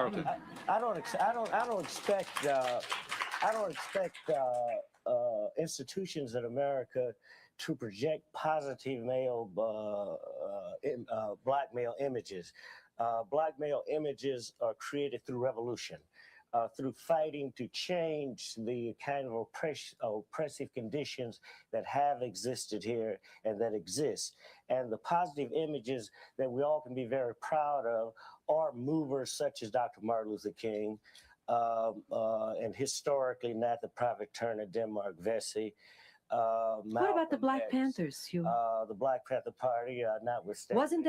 America? I don't expect institutions in America to project positive black male images. Black male images are created through revolution. Through fighting to change the kind of oppressive conditions that have existed here and that exist. And the positive images that we all can be very proud of are movers such as Dr. Martin Luther King, and historically Nathan Prophet Turner, Denmark Vesey. What about the Black Panthers, Hugh? The Black Panther Party, notwithstanding. Wasn't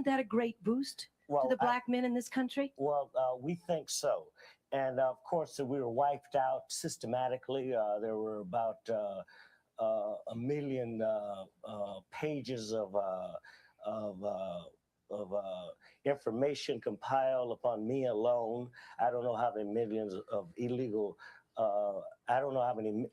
that a great boost to the black men in this country? Well, we think so. And of course, we were wiped out systematically. There were about 1 million pages of information compiled upon me alone. I don't know how many millions of illegal. I don't know how many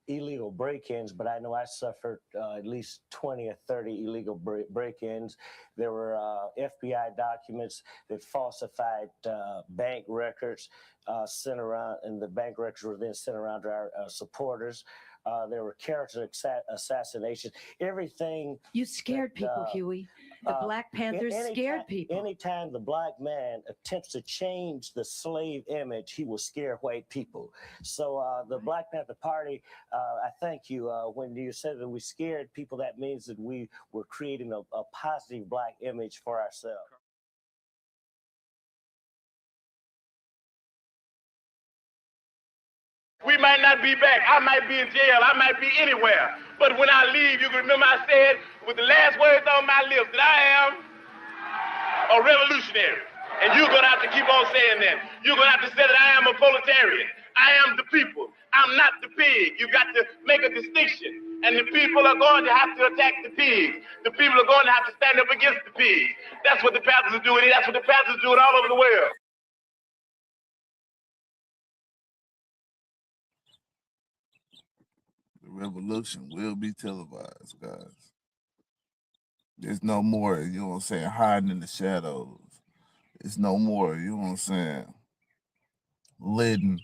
illegal break-ins, but I know I suffered at least 20 or 30 illegal break-ins. There were FBI documents that falsified bank records sent around, and the bank records were then sent around to our supporters. There were character assassinations. Everything. You scared people, Huey. The Black Panthers scared people. Anytime the black man attempts to change the slave image, he will scare white people. So the Black Panther Party, I thank you. When you said that we scared people, that means that we were creating a positive black image for ourselves. We might not be back. I might be in jail. I might be anywhere. But when I leave, you can remember I said with the last words on my lips that I am a revolutionary. And you're going to have to keep on saying that. You're going to have to say that I am a proletarian. I am the people. I'm not the pig. You got to make a distinction. And the people are going to have to attack the pigs. The people are going to have to stand up against the pigs. That's what the Panthers are doing. That's what the Panthers are doing all over the world. The revolution will be televised, guys. There's no more, you know what I'm saying, hiding in the shadows. It's no more, you know what I'm saying, letting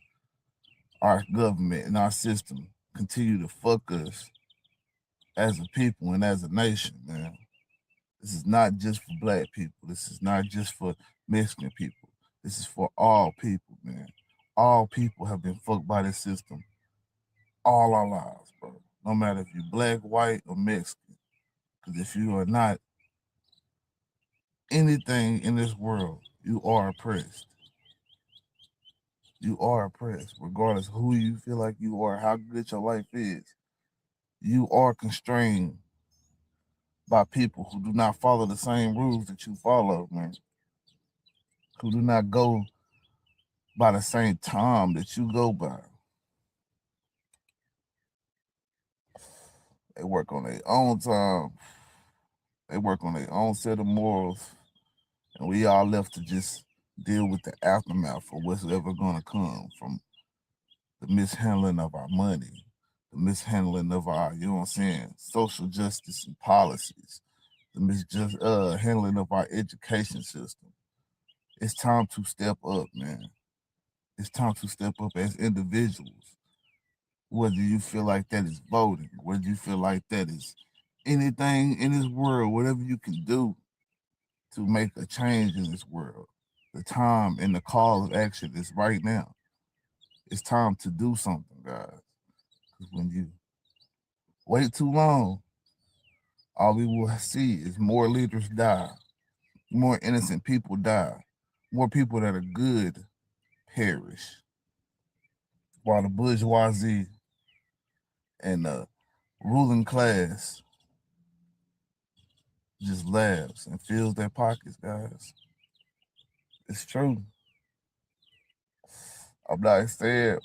our government and our system continue to fuck us as a people and as a nation, man. This is not just for black people. This is not just for Mexican people. This is for all people, man. All people have been fucked by this system all our lives, bro. No matter if you're black, white, or Mexican. Because if you are not anything in this world, you are oppressed. You are oppressed, regardless of who you feel like you are, how good your life is. You are constrained by people who do not follow the same rules that you follow, man. Who do not go by the same time that you go by. They work on their own time. They work on their own set of morals. And we all left to just deal with the aftermath of what's ever going to come from the mishandling of our money, the mishandling of our, you know what I'm saying, social justice and policies, the mishandling of our education system. It's time to step up, man. It's time to step up as individuals. Whether you feel like that is voting, whether you feel like that is anything in this world, whatever you can do to make a change in this world. The time and the call of action is right now. It's time to do something, guys. Because when you wait too long, all we will see is more leaders die, more innocent people die, more people that are good perish, while the bourgeoisie and the ruling class just laughs and fills their pockets, guys. It's true. I'm not saying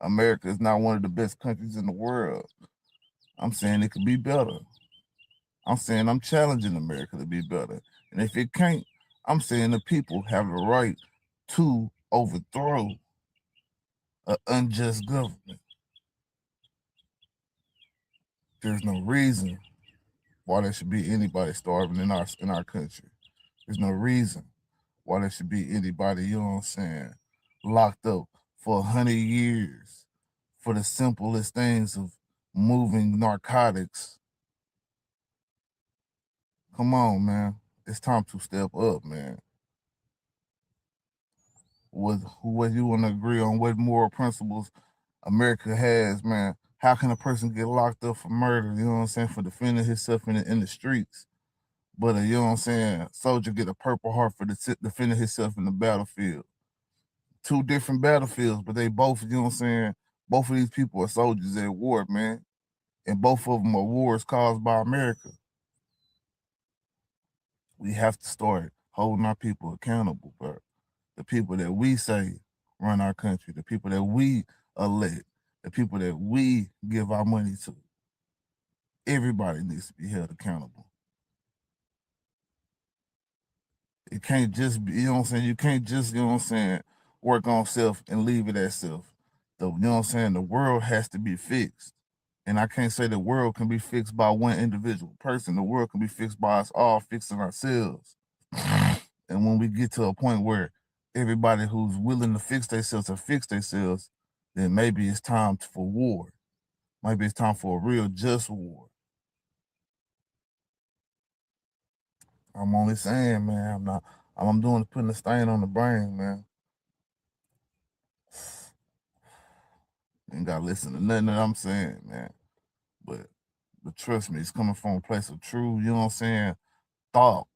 America is not one of the best countries in the world. I'm saying it could be better. I'm saying I'm challenging America to be better. And if it can't, I'm saying the people have the right to overthrow an unjust government. There's no reason why there should be anybody starving in our country. There's no reason why there should be anybody, you know what I'm saying, locked up for 100 years for the simplest things of moving narcotics. Come on, man. It's time to step up, man. Whether you want to agree on what moral principles America has, man, how can a person get locked up for murder, you know what I'm saying, for defending himself in the streets? But, you know what I'm saying, soldier get a Purple Heart for defending himself in the battlefield. Two different battlefields, but they both, you know what I'm saying, both of these people are soldiers at war, man. And both of them are wars caused by America. We have to start holding our people accountable, bro. The people that we say run our country, the people that we elect, the people that we give our money to. Everybody needs to be held accountable. It can't just be, you know what I'm saying? You can't just, you know what I'm saying, work on self and leave it at self. You know what I'm saying? The world has to be fixed. And I can't say the world can be fixed by one individual person. The world can be fixed by us all fixing ourselves. And when we get to a point where everybody who's willing to fix themselves or fix themselves, then maybe it's time for war. Maybe it's time for a real just war. I'm only saying, man, I'm doing putting a stain on the brain, man. You ain't gotta listen to nothing that I'm saying, man. But trust me, it's coming from a place of true, you know what I'm saying, thought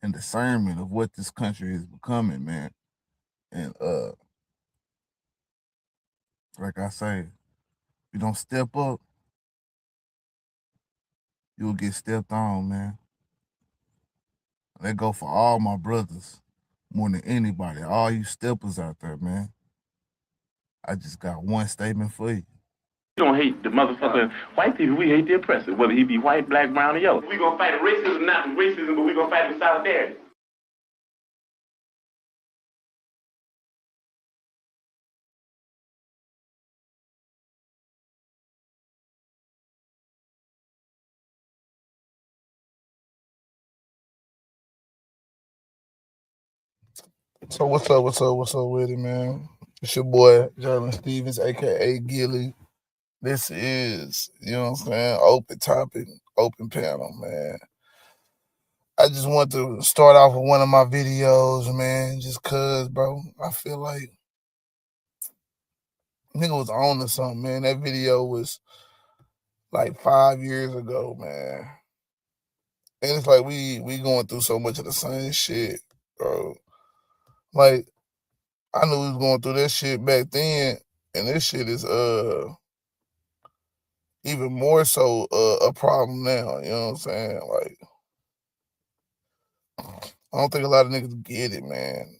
and discernment of what this country is becoming, man. And like I say, if you don't step up, you'll get stepped on, man. That go for all my brothers more than anybody. All you steppers out there, man. I just got one statement for you. We don't hate the motherfucking white people. We hate the oppressor, whether he be white, black, brown, or yellow. We're going to fight racism, not with racism, but we're going to fight with solidarity. So what's up with it, man? It's your boy, Jalen Stevens, a.k.a. Gilly. This is, you know what I'm saying, open topic, open panel, man. I just want to start off with one of my videos, man, just cause, bro, I feel like nigga was on to something, man. That video was like 5 years ago, man. And it's like we going through so much of the same shit, bro. Like, I knew we was going through that shit back then, and this shit is even more so a problem now, you know what I'm saying? Like, I don't think a lot of niggas get it, man.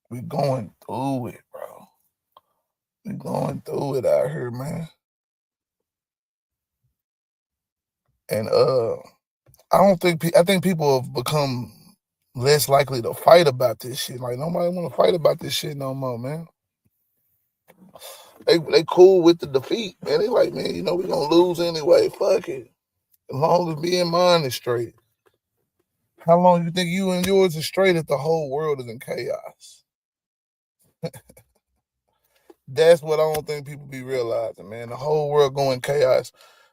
We going through it, bro. We going through it out here, man. And I think people have become less likely to fight about this shit. Like, nobody want to fight about this shit no more, man. They cool with the defeat, man. They like, man, you know, we gonna lose anyway. Fuck it. As long as me and mine is straight. How long you think you and yours is straight if the whole world is in chaos? That's what I don't think people be realizing, man. The whole world going chaos.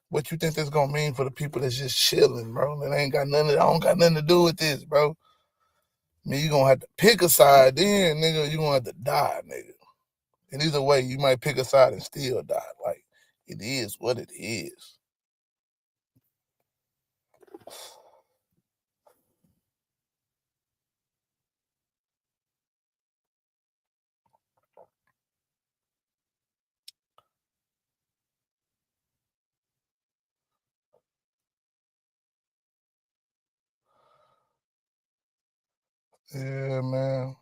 What you think that's gonna mean for the people that's just chilling, bro? That ain't got nothing. I don't got nothing to do with this, bro. I mean, you gonna have to pick a side, then, nigga. You gonna have to die, nigga. And either way, you might pick a side and still die. Like, it is what it is. Yeah, man.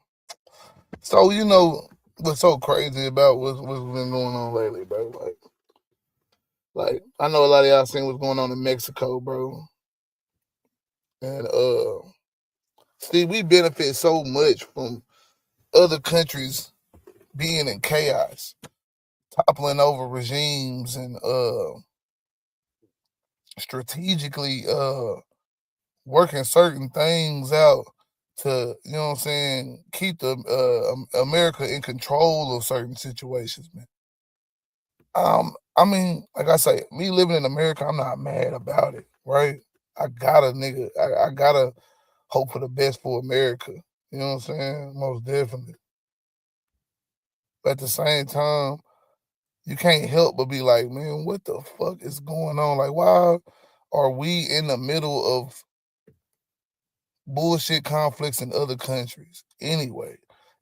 So, you know, what's so crazy about what's been going on lately, bro? Like, I know a lot of y'all seen what's going on in Mexico, bro. And see, we benefit so much from other countries being in chaos, toppling over regimes and strategically working certain things out to, you know what I'm saying, keep the America in control of certain situations, man. I mean, like I say, me living in America, I'm not mad about it, right? I gotta hope for the best for America. You know what I'm saying? Most definitely. But at the same time, you can't help but be like, man, what the fuck is going on? Like, why are we in the middle of bullshit conflicts in other countries anyway?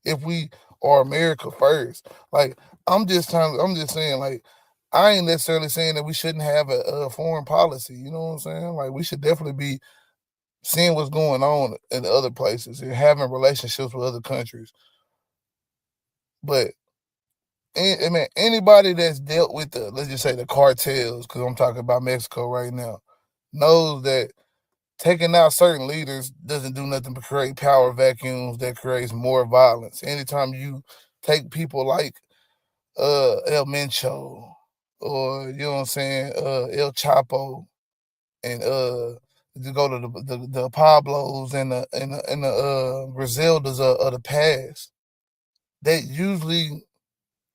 If we are America first, like I'm just saying, like, I ain't necessarily saying that we shouldn't have a foreign policy. You know what I'm saying? Like, we should definitely be seeing what's going on in other places and having relationships with other countries. But I mean, anybody that's dealt with the, let's just say, the cartels, because I'm talking about Mexico right now, knows that taking out certain leaders doesn't do nothing but create power vacuums that creates more violence. Anytime you take people like El Mencho, or you know what I'm saying, El Chapo, and to go to the Pablos and the Griseldas of the past, that usually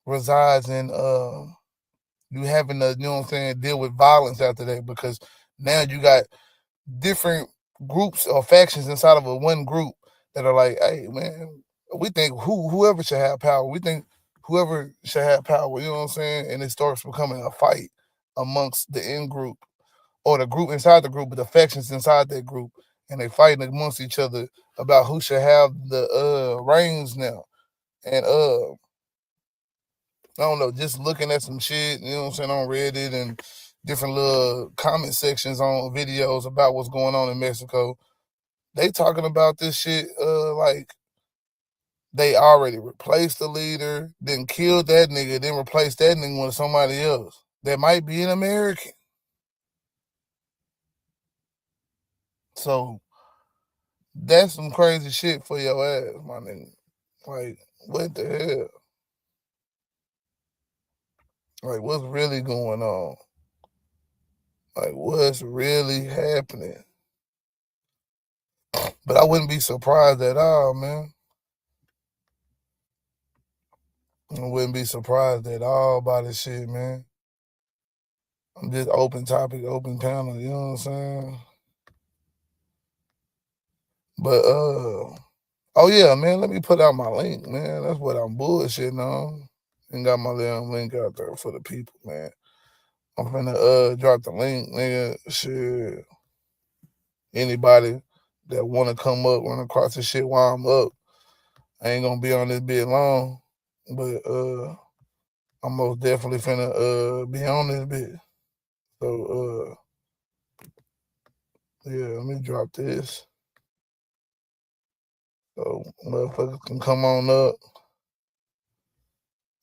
resides in you having to, you know what I'm saying, deal with violence after that, because now you got different groups or factions inside of a one group that are like, hey man, we think whoever should have power. We think whoever should have power, you know what I'm saying? And it starts becoming a fight amongst the in group or the group inside the group, but the factions inside that group, and they fighting amongst each other about who should have the reins now. And I don't know, just looking at some shit, you know what I'm saying, on Reddit and different little comment sections on videos about what's going on in Mexico, they talking about this shit like they already replaced the leader, then killed that nigga, then replaced that nigga with somebody else that might be an American. So that's some crazy shit for your ass, my nigga. Like, what the hell? Like, what's really going on? Like, what's really happening? But I wouldn't be surprised at all, man. I wouldn't be surprised at all by this shit, man. I'm just open topic, open panel, you know what I'm saying? But oh yeah, man, let me put out my link, man. That's what I'm bullshitting on. And got my damn link out there for the people, man. I'm finna drop the link, nigga. Shit. Anybody that wanna come up, run across this shit while I'm up, I ain't gonna be on this bit long. But I'm most definitely finna be on this bit. So yeah, let me drop this. So motherfuckers can come on up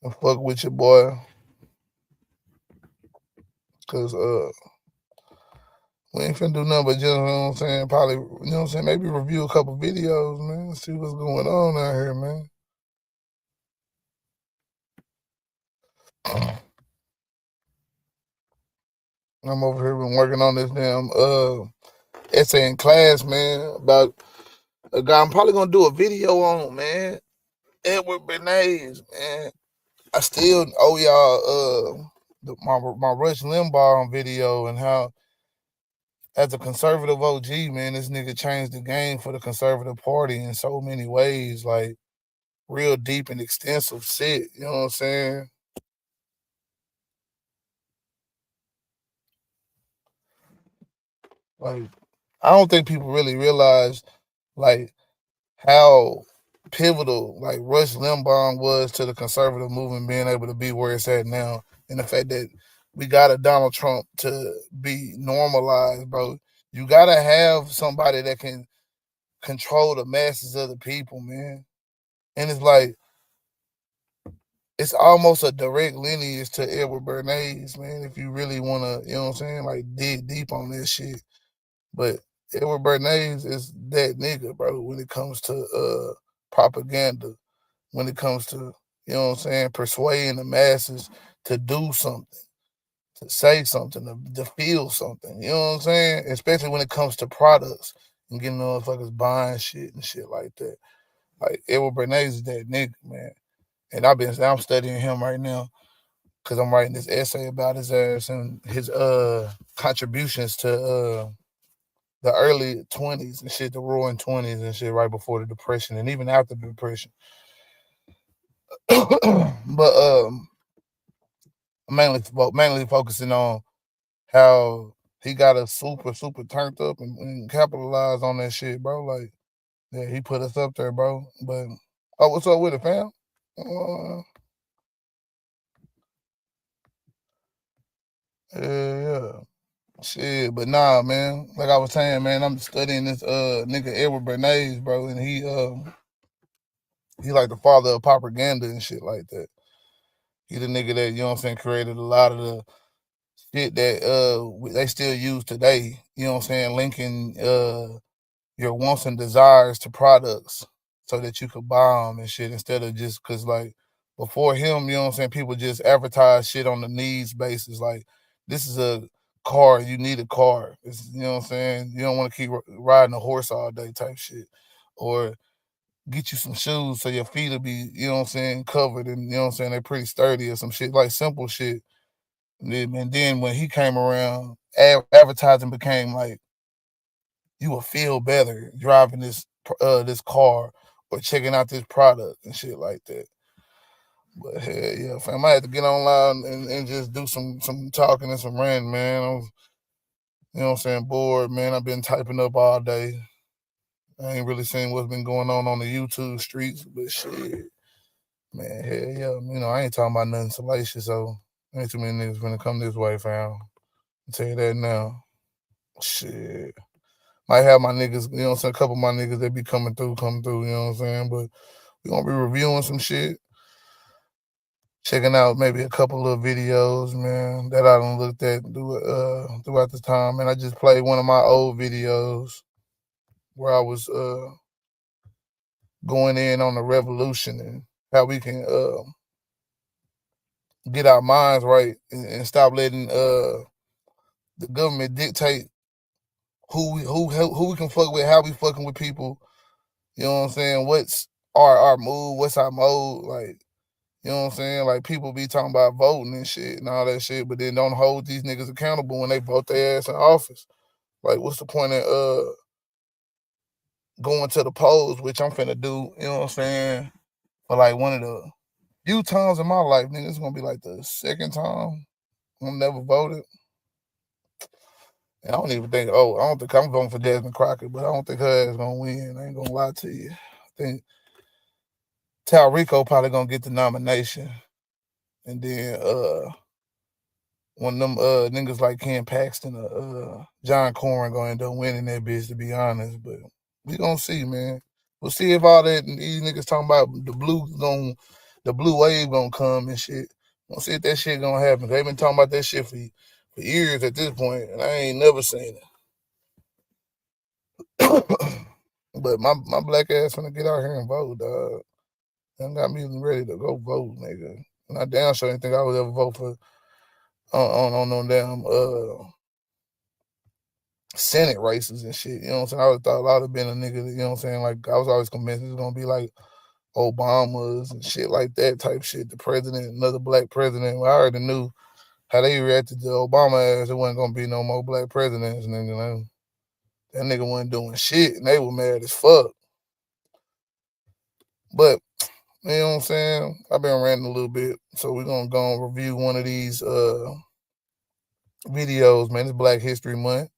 and fuck with your boy. Cause we ain't finna do nothing but just, you know what I'm saying, probably, you know what I'm saying, maybe review a couple videos, man, see what's going on out here, man. I'm over here been working on this damn essay in class, man, about a guy I'm probably gonna do a video on, man. Edward Bernays, man. I still owe y'all my Rush Limbaugh video, and how as a conservative OG, man, this nigga changed the game for the conservative party in so many ways, like real deep and extensive shit. You know what I'm saying? Like, I don't think people really realize like how pivotal like Rush Limbaugh was to the conservative movement being able to be where it's at now, and the fact that we got a Donald Trump to be normalized, bro. You gotta have somebody that can control the masses of the people, man. And it's like it's almost a direct lineage to Edward Bernays, man, if you really wanna, you know what I'm saying, like dig deep on this shit. But Edward Bernays is that nigga, bro, when it comes to propaganda, when it comes to, you know what I'm saying, persuading the masses to do something, to say something, to feel something. You know what I'm saying? Especially when it comes to products. and getting motherfuckers buying shit and shit like that. Like Edward Bernays is that nigga, man. And I'm studying him right now because I'm writing this essay about his ass and his contributions to the early 20s and shit, the roaring 20s and shit, right before the Depression and even after the Depression. But mainly focusing on how he got us super turned up and capitalized on that shit, bro. Like, yeah, he put us up there, bro. But what's up with it, fam? Yeah. Shit, but nah, man. Like I was saying, man, I'm studying this nigga Edward Bernays, bro, and he like the father of propaganda and shit like that. He the nigga that, you know what I'm saying, created a lot of the shit that they still use today. You know what I'm saying, linking your wants and desires to products so that you could buy them and shit instead of just because like before him, you know what I'm saying, people just advertise shit on the needs basis. Like, this is a car, you need a car. You know what I'm saying? You don't want to keep riding a horse all day type shit. Or get you some shoes so your feet will be, you know what I'm saying, covered and, you know what I'm saying, they're pretty sturdy or some shit, like simple shit. And then when he came around, advertising became like, you will feel better driving this car or checking out this product and shit like that. But hell yeah, fam, I had to get online and just do some talking and some ranting, man. I was, you know what I'm saying, bored, man. I've been typing up all day. I ain't really seen what's been going on the YouTube streets, but shit, man, hell yeah. You know, I ain't talking about nothing salacious, so ain't too many niggas gonna come this way, fam. I'll tell you that now. Shit. Might have my niggas, you know what I'm saying, a couple of my niggas that be coming through, you know what I'm saying? But we gonna be reviewing some shit. Checking out maybe a couple of videos, man, that I done looked at throughout the time. And I just played one of my old videos where I was going in on the revolution and how we can get our minds right and stop letting the government dictate who we can fuck with, how we fucking with people. You know what I'm saying? What's our move? What's our mode? Like, you know what I'm saying? Like, people be talking about voting and shit and all that shit, but then don't hold these niggas accountable when they vote their ass in office. Like, what's the point of going to the polls, which I'm finna do, you know what I'm saying, for like one of the few times in my life, nigga. It's gonna be like the second time I'm never voted. And I don't think I'm voting for Desmond Crockett, but I don't think her ass gonna win. I ain't gonna lie to you. I think Talrico probably gonna get the nomination. And then one of them niggas like Ken Paxton or John Cornyn gonna end up winning that bitch, to be honest. But we gonna see, man. We'll see if all that these niggas talking about the blue wave gonna come and shit. We'll see if that shit gonna happen. They've been talking about that shit for years at this point, and I ain't never seen it. But my black ass finna get out here and vote, dog. And got me ready to go vote, nigga. And I damn sure didn't think I would ever vote for on no damn Senate races and shit. You know what I'm saying? I would thought I would have been a nigga, you know what I'm saying? Like, I was always convinced it was gonna be like Obama's and shit like that type shit. The president, another black president. Well, I already knew how they reacted to Obama ass. It wasn't gonna be no more black presidents, and then that nigga wasn't doing shit, and they were mad as fuck. But you know what I'm saying? I've been ranting a little bit, so we're gonna go and review one of these videos, man. It's Black History Month.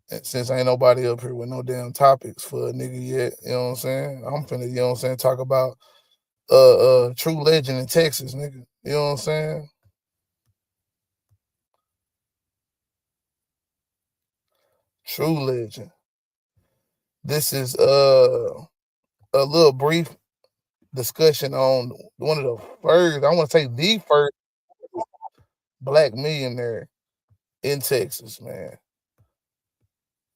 And since ain't nobody up here with no damn topics for a nigga yet, you know what I'm saying? I'm finna, you know what I'm saying, talk about True Legend in Texas, nigga. You know what I'm saying? True Legend. This is a little brief discussion on one of the first, I want to say the first black millionaire in Texas, man.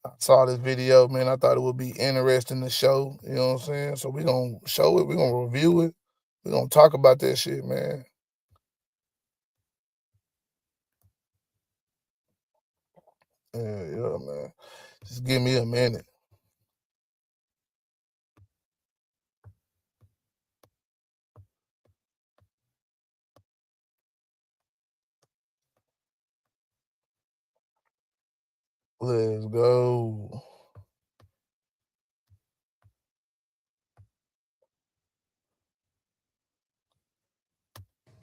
I saw this video, man. I thought it would be interesting to show, you know what I'm saying? So we're going to show it. We're going to review it. We're going to talk about that shit, man. Yeah, man. Just give me a minute. Let's go.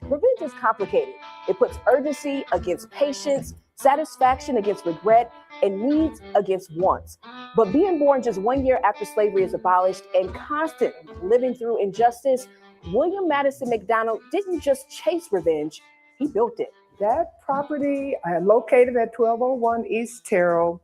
Revenge is complicated. It puts urgency against patience, satisfaction against regret, and needs against wants. But being born just 1 year after slavery is abolished and constantly living through injustice, William Madison McDonald didn't just chase revenge, he built it. That property, located at 1201 East Terrell,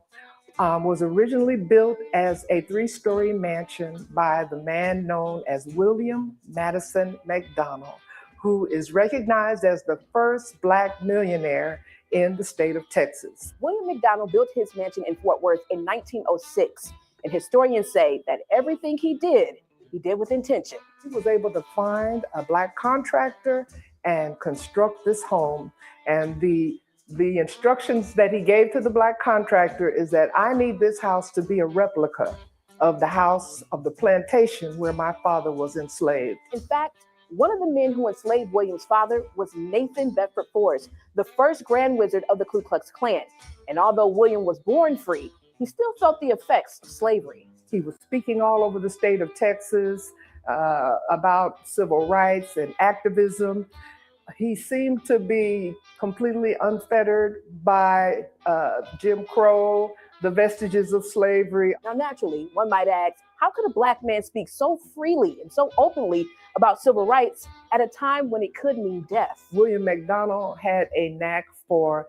was originally built as a 3-story mansion by the man known as William Madison McDonald, who is recognized as the first Black millionaire in the state of Texas. William McDonald built his mansion in Fort Worth in 1906, and historians say that everything he did with intention. He was able to find a Black contractor and construct this home, and the instructions that he gave to the Black contractor is that I need this house to be a replica of the house of the plantation where my father was enslaved. In fact, one of the men who enslaved William's father was Nathan Bedford Forrest, the first Grand Wizard of the Ku Klux Klan. And although William was born free, he still felt the effects of slavery. He was speaking all over the state of Texas about civil rights and activism. He seemed to be completely unfettered by Jim Crow, the vestiges of slavery. Now, naturally, one might ask, how could a Black man speak so freely and so openly about civil rights at a time when it could mean death? William McDonald had a knack for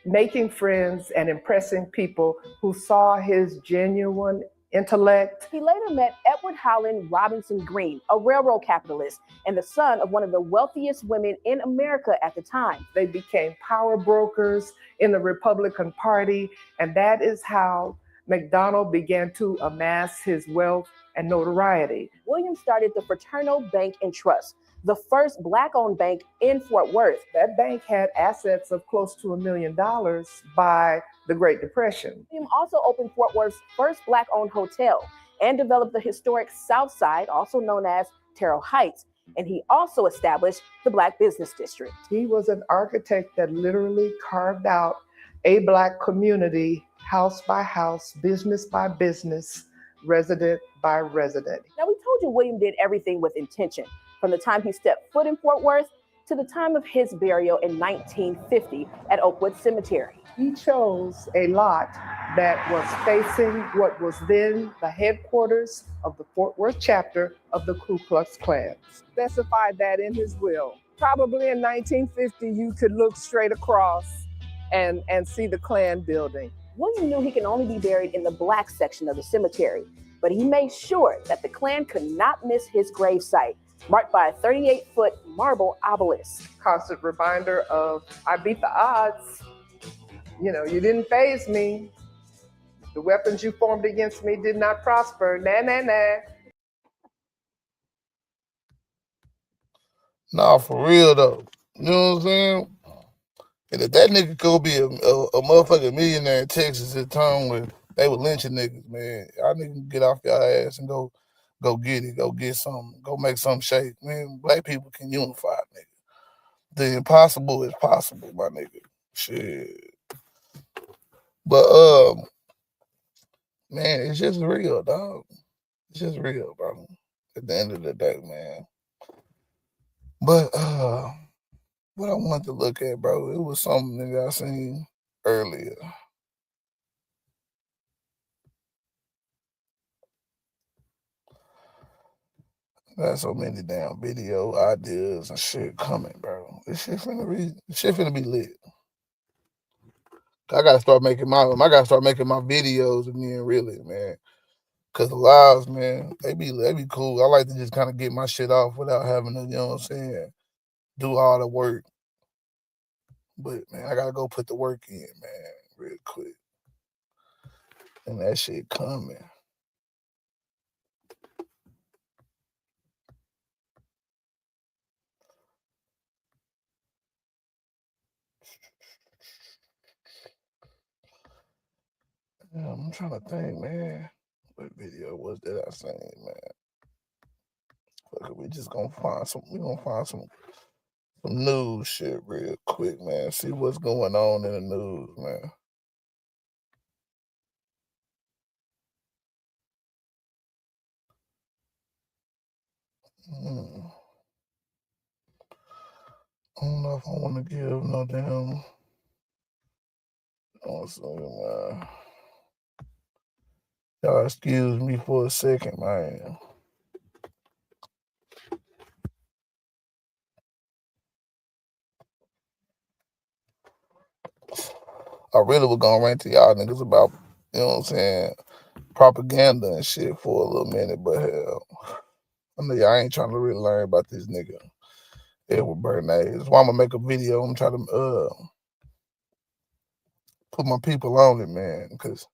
making friends and impressing people who saw his genuine intellect. He later met Edward Howland Robinson Green, a railroad capitalist and the son of one of the wealthiest women in America at the time. They became power brokers in the Republican Party, and that is how McDonald began to amass his wealth and notoriety. William started the Fraternal Bank and Trust, the first Black-owned bank in Fort Worth. That bank had assets of close to $1 million by the Great Depression. William also opened Fort Worth's first Black-owned hotel and developed the historic South Side, also known as Terrell Heights. And he also established the Black Business District. He was an architect that literally carved out a Black community, house by house, business by business, resident by resident. Now, we told you William did everything with intention, from the time he stepped foot in Fort Worth to the time of his burial in 1950 at Oakwood Cemetery. He chose a lot that was facing what was then the headquarters of the Fort Worth chapter of the Ku Klux Klan. Specified that in his will. Probably in 1950, you could look straight across and see the Klan building. William knew he could only be buried in the Black section of the cemetery, but he made sure that the Klan could not miss his gravesite, marked by a 38-foot marble obelisk. Constant reminder of, I beat the odds. You know, you didn't faze me. The weapons you formed against me did not prosper. Nah, nah, nah. Nah, for real though. You know what I'm saying? And if that nigga could be a motherfucking millionaire in Texas at the time when they were lynching niggas, man, y'all niggas get off y'all ass and go get it, go get something, go make something shake. Man, Black people can unify, nigga. The impossible is possible, my nigga. Shit. But man, it's just real, dog. It's just real, bro. At the end of the day, man. But what I wanted to look at, bro, it was something that I seen earlier. Got so many damn video ideas and shit coming, bro. This shit finna be lit. I gotta start making my videos again, really, man. Cause the lives, man, they be cool. I like to just kind of get my shit off without having to, you know what I'm saying, do all the work. But man, I gotta go put the work in, man, real quick. And that shit coming. Yeah, I'm trying to think, man. What video was that I seen, man? Fuck it, we just gonna find some. We gonna find some news shit real quick, man. See what's going on in the news, man. I don't know if I want to give no damn. Man. Y'all excuse me for a second, man. I really was gonna rant to y'all niggas about, you know what I'm saying, propaganda and shit for a little minute, but hell, I know y'all ain't trying to really learn about this nigga, Edward Bernays. That's why I'm gonna make a video. I'm trying to put my people on it, man, because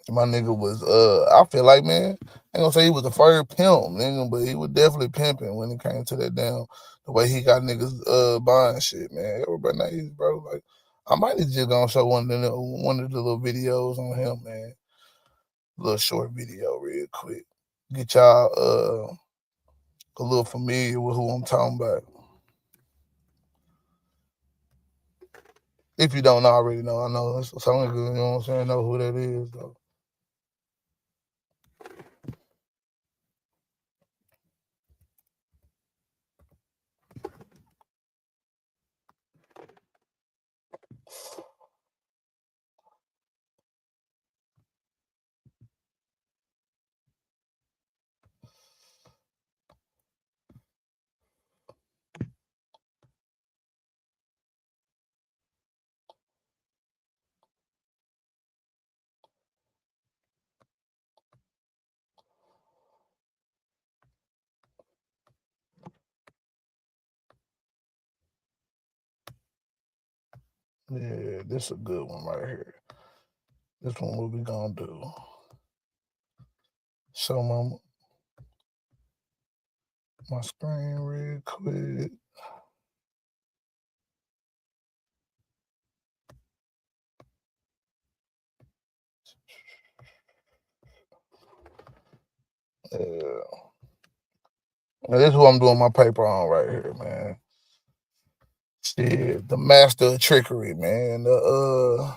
my nigga was, I feel like, man, I ain't gonna say he was the first pimp, nigga, but he was definitely pimping when it came to that damn, the way he got niggas buying shit, man. Edward Bernays, bro, like, I might just gonna show one of the little videos on him, man. A little short video real quick. Get y'all a little familiar with who I'm talking about. If you don't already know, I know some of you, you know what I'm saying, know who that is, though. Yeah, this is a good one right here. This one what we gonna do. Show my screen real quick. Yeah. Now, this is who I'm doing my paper on right here, man. Shit, the master of trickery, man. The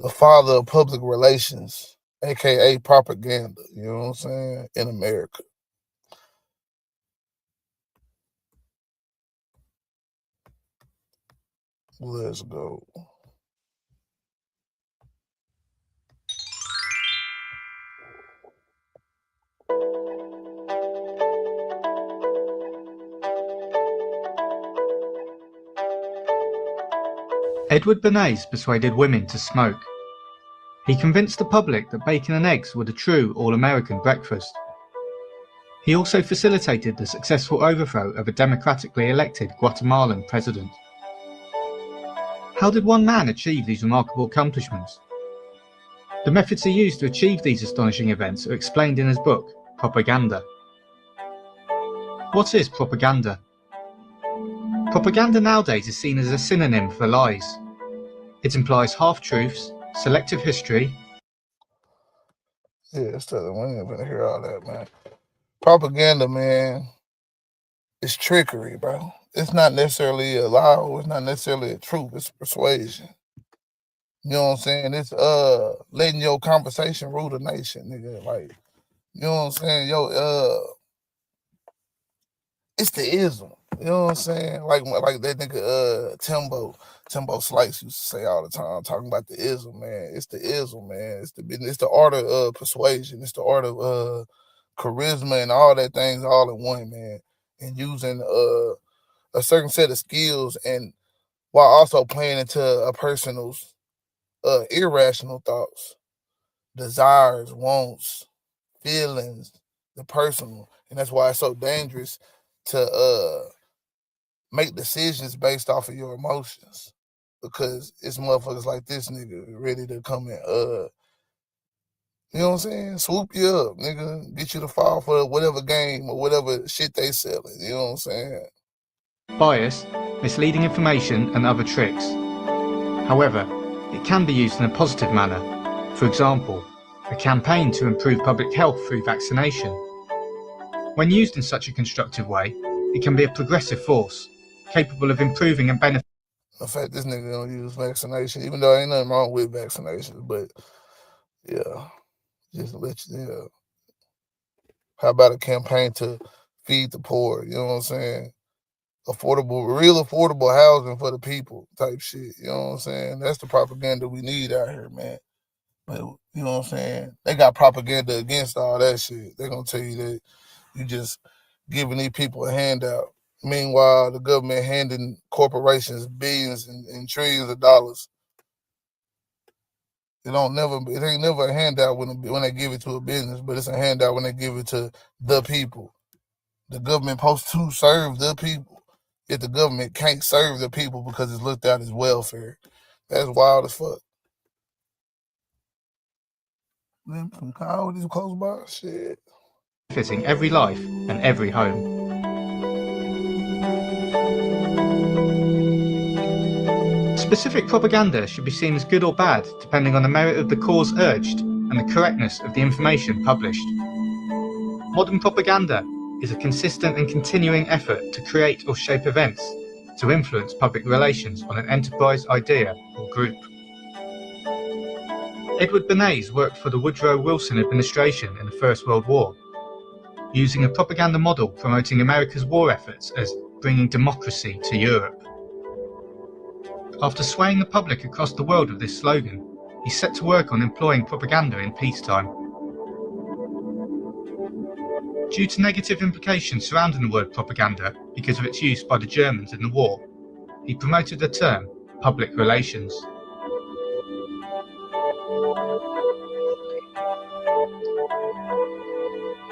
father of public relations, aka propaganda, you know what I'm saying, in America. Let's go. Edward Bernays persuaded women to smoke. He convinced the public that bacon and eggs were the true all-American breakfast. He also facilitated the successful overthrow of a democratically elected Guatemalan president. How did one man achieve these remarkable accomplishments? The methods he used to achieve these astonishing events are explained in his book, Propaganda. What is propaganda? Propaganda nowadays is seen as a synonym for lies. It implies half-truths, selective history. Yeah, we ain't gonna hear all that, man. Propaganda, man, it's trickery, bro. It's not necessarily a lie, or it's not necessarily a truth. It's persuasion. You know what I'm saying? It's letting your conversation rule the nation, nigga. Like, you know what I'm saying? It's the ism. You know what I'm saying? Like that nigga Timbo Slice used to say all the time, talking about the ism, man. It's the ism, man. It's the art of persuasion. It's the art of charisma and all that things all in one, man. And using a certain set of skills, and while also playing into a person's irrational thoughts, desires, wants, feelings, the personal. And that's why it's so dangerous to make decisions based off of your emotions, because it's motherfuckers like this nigga ready to come and you know what I'm saying, swoop you up, nigga, get you to fall for whatever game or whatever shit they selling. You know what I'm saying? Bias, misleading information, and other tricks. However, it can be used in a positive manner. For example, a campaign to improve public health through vaccination. When used in such a constructive way, it can be a progressive force, capable of improving and benefiting. In fact, this nigga don't use vaccination, even though ain't nothing wrong with vaccinations, but yeah, just let you, yeah. How about a campaign to feed the poor? You know what I'm saying? Real affordable housing for the people type shit. You know what I'm saying? That's the propaganda we need out here, man. But you know what I'm saying? They got propaganda against all that shit. They're gonna tell you that you just giving these people a handout. Meanwhile, the government handing corporations billions and trillions of dollars. It ain't never a handout when they give it to a business, but it's a handout when they give it to the people. The government supposed to serve the people. If the government can't serve the people because it's looked at as welfare, that's wild as fuck. Them some coyotes close by, shit. Benefiting every life and every home. Specific propaganda should be seen as good or bad depending on the merit of the cause urged and the correctness of the information published. Modern propaganda is a consistent and continuing effort to create or shape events to influence public relations on an enterprise, idea or group. Edward Bernays worked for the Woodrow Wilson administration in the First World War, using a propaganda model promoting America's war efforts as bringing democracy to Europe. After swaying the public across the world with this slogan, he set to work on employing propaganda in peacetime. Due to negative implications surrounding the word propaganda because of its use by the Germans in the war, he promoted the term public relations.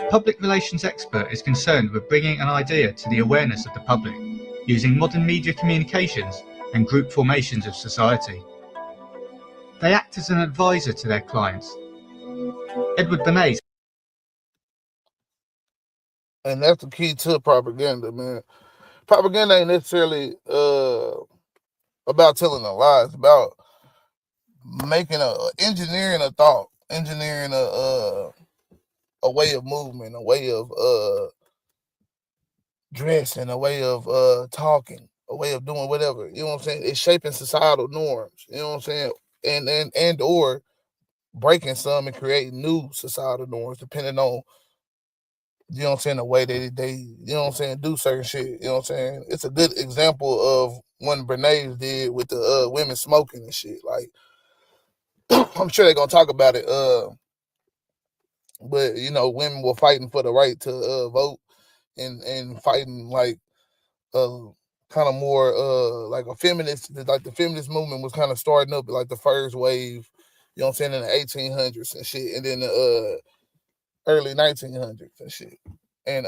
Public relations expert is concerned with bringing an idea to the awareness of the public, using modern media communications and group formations of society. They act as an advisor to their clients. Edward Bernays. And that's the key to propaganda, man. Propaganda ain't necessarily about telling a lie. It's about engineering a thought, engineering a way of movement, a way of dressing, a way of talking, a way of doing whatever. You know what I'm saying? It's shaping societal norms. You know what I'm saying? And or breaking some and creating new societal norms, depending on, you know what I'm saying, the way they you know what I'm saying, do certain shit. You know what I'm saying? It's a good example of what Bernays did with the women smoking and shit. Like, I'm sure they're gonna talk about it. But you know, women were fighting for the right to vote and fighting like kind of more like a feminist, like the feminist movement was kind of starting up like the first wave, you know what I'm saying, in the 1800s and shit, and then the early 1900s and shit. And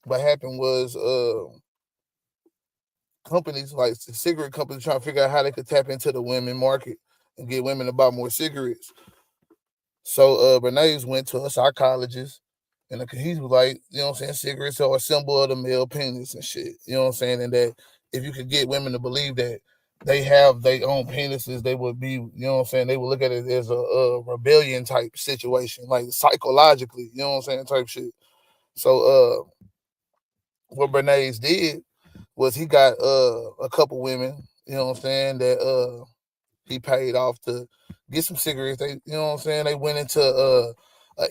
what happened was companies like the cigarette companies trying to figure out how they could tap into the women market and get women to buy more cigarettes. So Bernays went to a psychologist, and he was like, you know what I'm saying, cigarettes are a symbol of the male penis and shit. You know what I'm saying? And that if you could get women to believe that they have their own penises, they would be, you know what I'm saying, they would look at it as a rebellion type situation, like psychologically, you know what I'm saying, type shit. So what Bernays did was he got a couple women, you know what I'm saying, that he paid off to get some cigarettes. They, you know what I'm saying, they went into a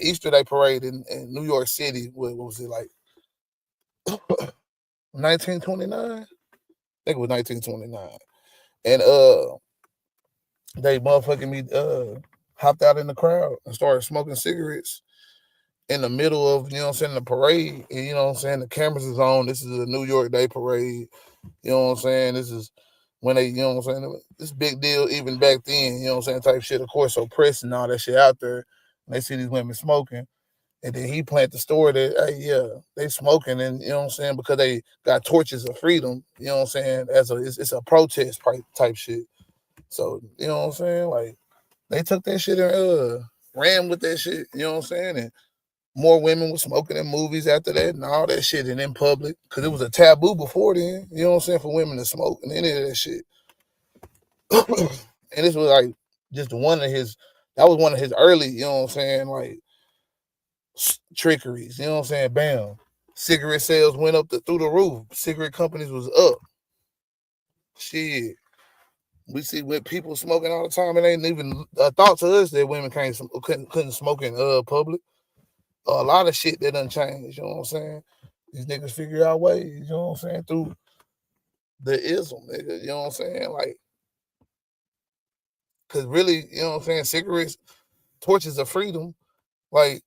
Easter Day parade in New York City. What was it, like 1929? I think it was 1929. And they motherfucking hopped out in the crowd and started smoking cigarettes in the middle of, you know what I'm saying, the parade. And you know what I'm saying, the cameras is on. This is a New York Day parade. You know what I'm saying? This is when they, you know what I'm saying, this big deal even back then, you know what I'm saying, type shit. Of course, so press and all that shit out there. And they see these women smoking. And then he planted the story that, hey, yeah, they smoking, and you know what I'm saying, because they got torches of freedom, you know what I'm saying, it's a protest type shit. So, you know what I'm saying, like, they took that shit and ran with that shit, you know what I'm saying, and more women were smoking in movies after that and all that shit, and in public, because it was a taboo before then, you know what I'm saying, for women to smoke and any of that shit. And this was like just one of his, that was one of his early, you know what I'm saying, like trickeries, you know what I'm saying? Bam. Cigarette sales went up through the roof. Cigarette companies was up. Shit. We see with people smoking all the time. It ain't even a thought to us that women couldn't smoke in public. A lot of shit that done changed, you know what I'm saying? These niggas figure out ways, you know what I'm saying, through the ism, nigga, you know what I'm saying? Like, cause really, you know what I'm saying, cigarettes, torches of freedom. Like,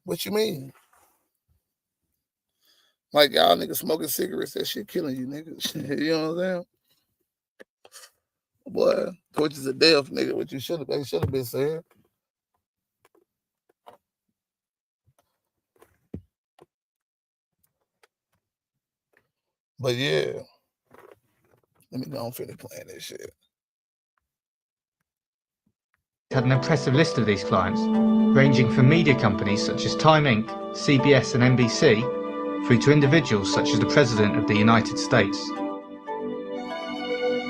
what you mean? Like, y'all niggas smoking cigarettes, that shit killing you, nigga. You know what I'm saying? Boy, torches of death, nigga, what you should have been saying. But yeah, let me go and finish playing that shit. Had an impressive list of these clients, ranging from media companies such as Time Inc., CBS and NBC, through to individuals such as the President of the United States.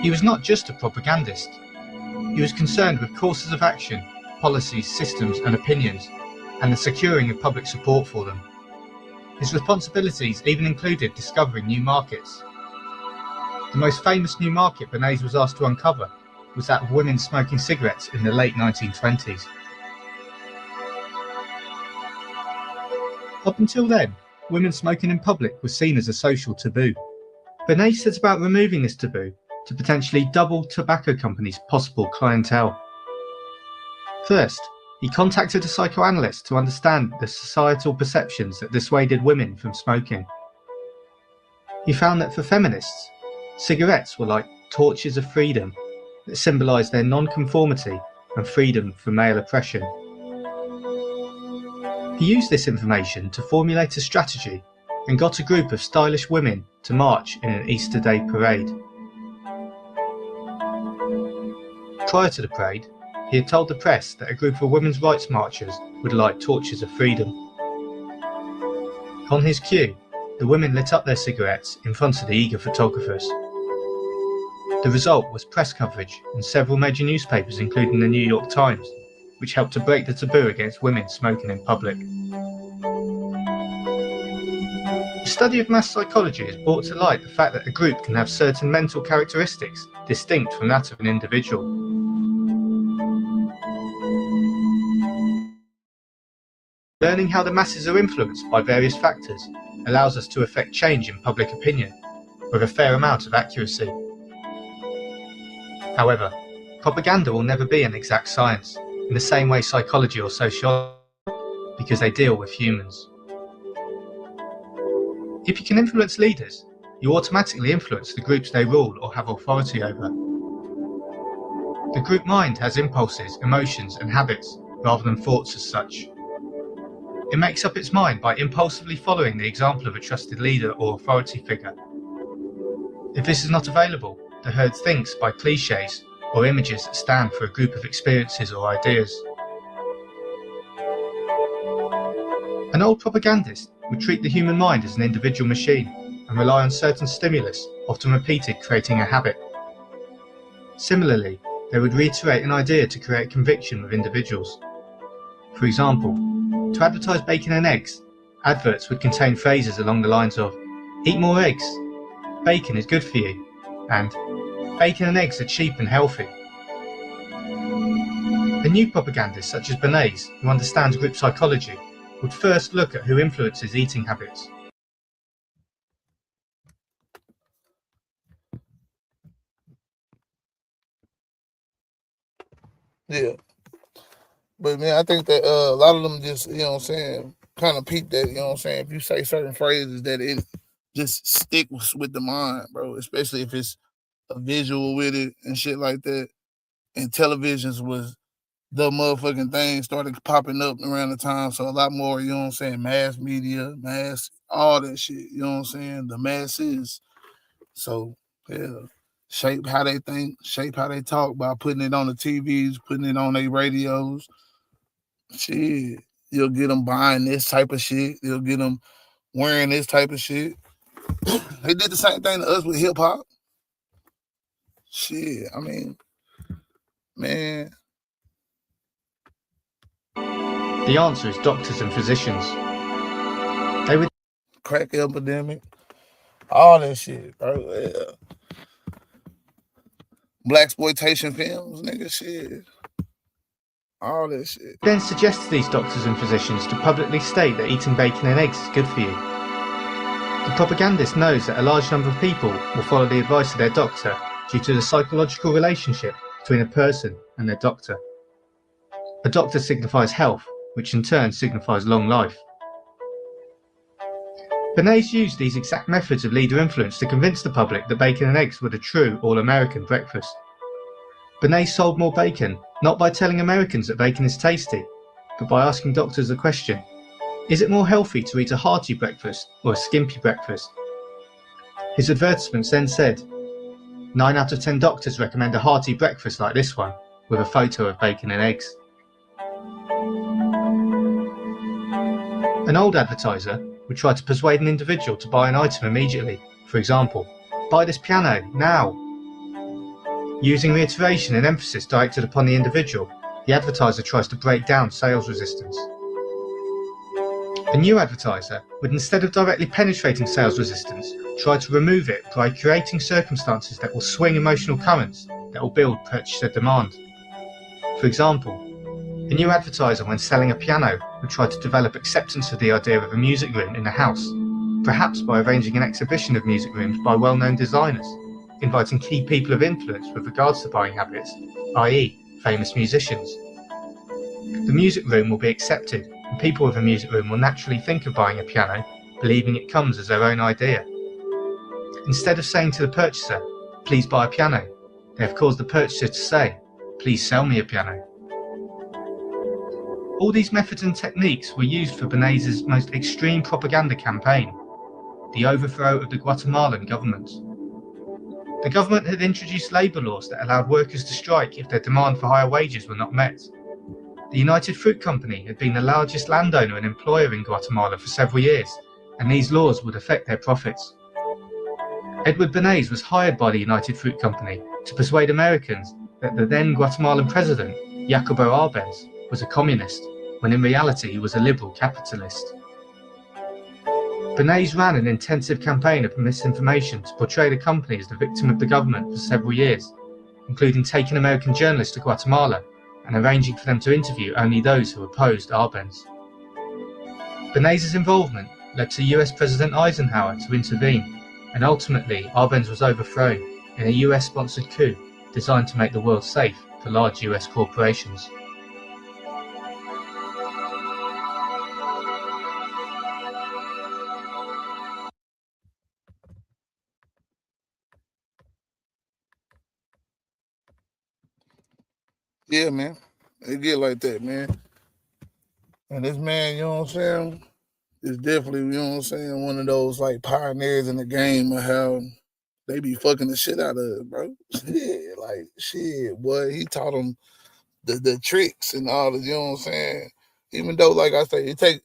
He was not just a propagandist. He was concerned with courses of action, policies, systems and opinions, and the securing of public support for them. His responsibilities even included discovering new markets. The most famous new market Bernays was asked to uncover was that of women smoking cigarettes in the late 1920s. Up until then, women smoking in public was seen as a social taboo. Bernays set about removing this taboo to potentially double tobacco companies' possible clientele. First, he contacted a psychoanalyst to understand the societal perceptions that dissuaded women from smoking. He found that for feminists, cigarettes were like torches of freedom that symbolised their non-conformity and freedom from male oppression. He used this information to formulate a strategy and got a group of stylish women to march in an Easter Day parade. Prior to the parade, he had told the press that a group of women's rights marchers would light torches of freedom. On his cue, the women lit up their cigarettes in front of the eager photographers. The result was press coverage in several major newspapers, including the New York Times, which helped to break the taboo against women smoking in public. The study of mass psychology has brought to light the fact that a group can have certain mental characteristics distinct from that of an individual. Learning how the masses are influenced by various factors allows us to effect change in public opinion with a fair amount of accuracy. However, propaganda will never be an exact science, in the same way psychology or sociology, because they deal with humans. If you can influence leaders, you automatically influence the groups they rule or have authority over. The group mind has impulses, emotions and habits, rather than thoughts as such. It makes up its mind by impulsively following the example of a trusted leader or authority figure. If this is not available, the herd thinks by cliches or images that stand for a group of experiences or ideas. An old propagandist would treat the human mind as an individual machine and rely on certain stimulus, often repeated, creating a habit. Similarly, they would reiterate an idea to create conviction with individuals. For example, to advertise bacon and eggs, adverts would contain phrases along the lines of "Eat more eggs," "Bacon is good for you," and "Bacon and eggs are cheap and healthy." A new propagandist such as Bernays, who understands group psychology, would first look at who influences eating habits. Yeah. But man, I think that a lot of them just, you know what I'm saying, kind of peep that, you know what I'm saying, if you say certain phrases that it just sticks with the mind, bro, especially if it's a visual with it and shit like that. And televisions was the motherfucking thing started popping up around the time. So a lot more, you know what I'm saying, mass media, mass, all that shit, you know what I'm saying, the masses. So, yeah, shape how they think, shape how they talk by putting it on the TVs, putting it on their radios. Shit, you'll get them buying this type of shit. You'll get them wearing this type of shit. They did the same thing to us with hip hop. Shit, I mean, Man. The answer is doctors and physicians. They would crack epidemic, all that shit, bro. Yeah. Blaxploitation films, nigga, shit. All that shit. then suggest to these doctors and physicians to publicly state that eating bacon and eggs is good for you. The propagandist knows that a large number of people will follow the advice of their doctor due to the psychological relationship between a person and their doctor. A doctor signifies health, which in turn signifies long life. Bernays used these exact methods of leader influence to convince the public that bacon and eggs were the true all-American breakfast. Bernays sold more bacon not by telling Americans that bacon is tasty, but by asking doctors the question, is it more healthy to eat a hearty breakfast or a skimpy breakfast? His advertisements then said, 9 out of 10 doctors recommend a hearty breakfast like this one, with a photo of bacon and eggs. An old advertiser would try to persuade an individual to buy an item immediately. For example, buy this piano, now. Using reiteration and emphasis directed upon the individual, the advertiser tries to break down sales resistance. A new advertiser would, instead of directly penetrating sales resistance, try to remove it by creating circumstances that will swing emotional currents that will build purchaser demand. For example, a new advertiser, when selling a piano, would try to develop acceptance of the idea of a music room in the house, perhaps by arranging an exhibition of music rooms by well-known designers, inviting key people of influence with regards to buying habits, i.e. famous musicians. The music room will be accepted, and people with a music room will naturally think of buying a piano, believing it comes as their own idea. Instead of saying to the purchaser, please buy a piano, they have caused the purchaser to say, please sell me a piano. All these methods and techniques were used for Bernays' most extreme propaganda campaign, the overthrow of the Guatemalan government. The government had introduced labour laws that allowed workers to strike if their demand for higher wages were not met. The United Fruit Company had been the largest landowner and employer in Guatemala for several years, and these laws would affect their profits. Edward Bernays was hired by the United Fruit Company to persuade Americans that the then Guatemalan president, Jacobo Arbenz, was a communist, when in reality he was a liberal capitalist. Bernays ran an intensive campaign of misinformation to portray the company as the victim of the government for several years, including taking American journalists to Guatemala and arranging for them to interview only those who opposed Arbenz. Bernays' involvement led to US President Eisenhower to intervene, and ultimately Arbenz was overthrown in a US-sponsored coup designed to make the world safe for large US corporations. Yeah, man. It get like that, man. And this man, you know what I'm saying, is definitely, you know what I'm saying, one of those like pioneers in the game of how they be fucking the shit out of it, bro. Yeah, like shit, boy. He taught them the tricks and all the, you know what I'm saying. Even though, like I say, it take,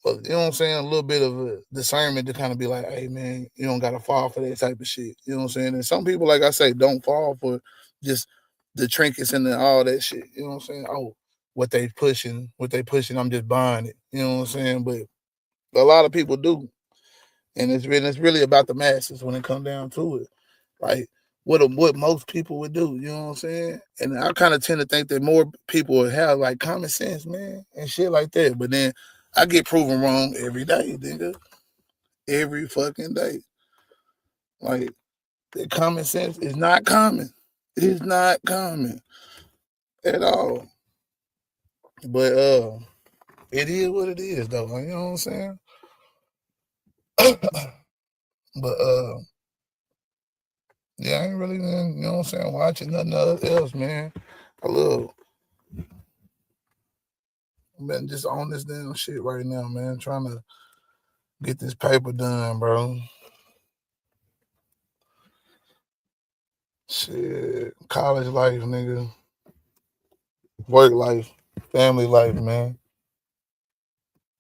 you know what I'm saying, a little bit of a discernment to kind of be like, hey man, you don't gotta fall for that type of shit. You know what I'm saying? And some people, like I say, don't fall for just the trinkets and all that shit. You know what I'm saying? Oh, what they pushing, I'm just buying it. You know what I'm saying? But a lot of people do. And it's really about the masses when it comes down to it. Like what most people would do, you know what I'm saying? And I kind of tend to think that more people would have like common sense, man, and shit like that. But then I get proven wrong every day, nigga. Every fucking day. Like the common sense is not common. It's not common at all. But it is what it is though, you know what I'm saying? But yeah, I ain't really, you know what I'm saying, watching nothing else, man. Been just on this damn shit right now, man. Trying to get this paper done, bro. Shit. College life, nigga. Work life. Family life, man.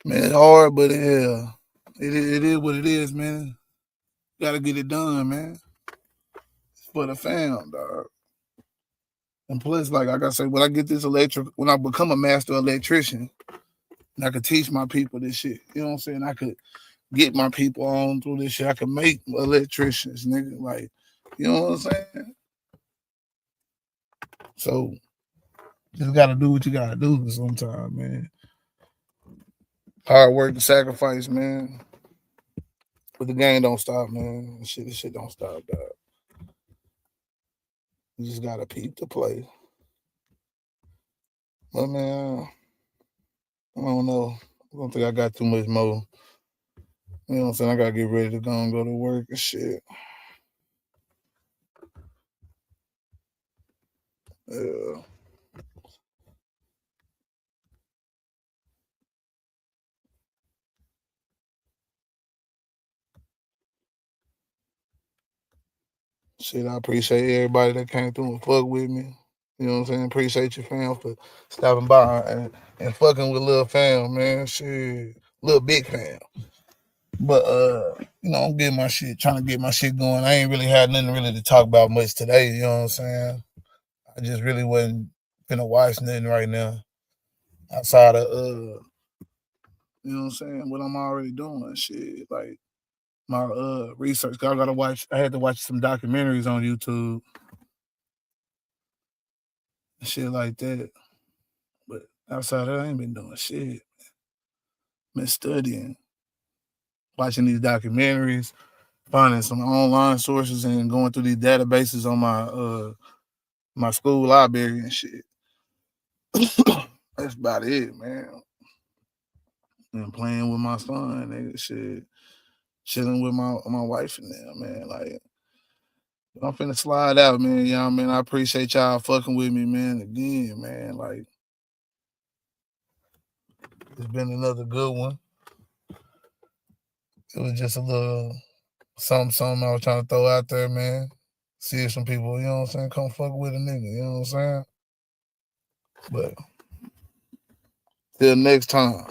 Man, it's hard, but yeah. It is what it is, man. Gotta get it done, man. It's for the fam, dog. And plus, like I said, when I get this when I become a master electrician, and I could teach my people this shit. You know what I'm saying? I could get my people on through this shit. I could make electricians, nigga. Like, you know what I'm saying? So, just gotta do what you gotta do sometimes, man. Hard work and sacrifice, man. But the game don't stop, man. This shit don't stop, dog. You just gotta peep the play. But man, I don't know. I don't think I got too much more. You know what I'm saying? I gotta get ready to go and go to work and shit. Yeah. Shit, I appreciate everybody that came through and fuck with me. You know what I'm saying? Appreciate your fam for stopping by and fucking with Lil Fam, man. Shit. Little big fam. But you know, I'm getting my shit, trying to get my shit going. I ain't really had nothing really to talk about much today, you know what I'm saying? I just really wasn't finna watch nothing right now. Outside of you know what I'm saying, what I'm already doing. Shit. Like my research. I had to watch some documentaries on YouTube. Shit like that. But outside of that, I ain't been doing shit. Been studying, watching these documentaries, finding some online sources and going through these databases on my my school library and shit. That's about it, man. And playing with my son, nigga, shit. Chilling with my wife and them, man. Like, I'm finna slide out, man. You know what I mean? I appreciate y'all fucking with me, man. Again, man. Like, it's been another good one. It was just a little something I was trying to throw out there, man. See if some people, you know what I'm saying, come fuck with a nigga, you know what I'm saying? But till next time.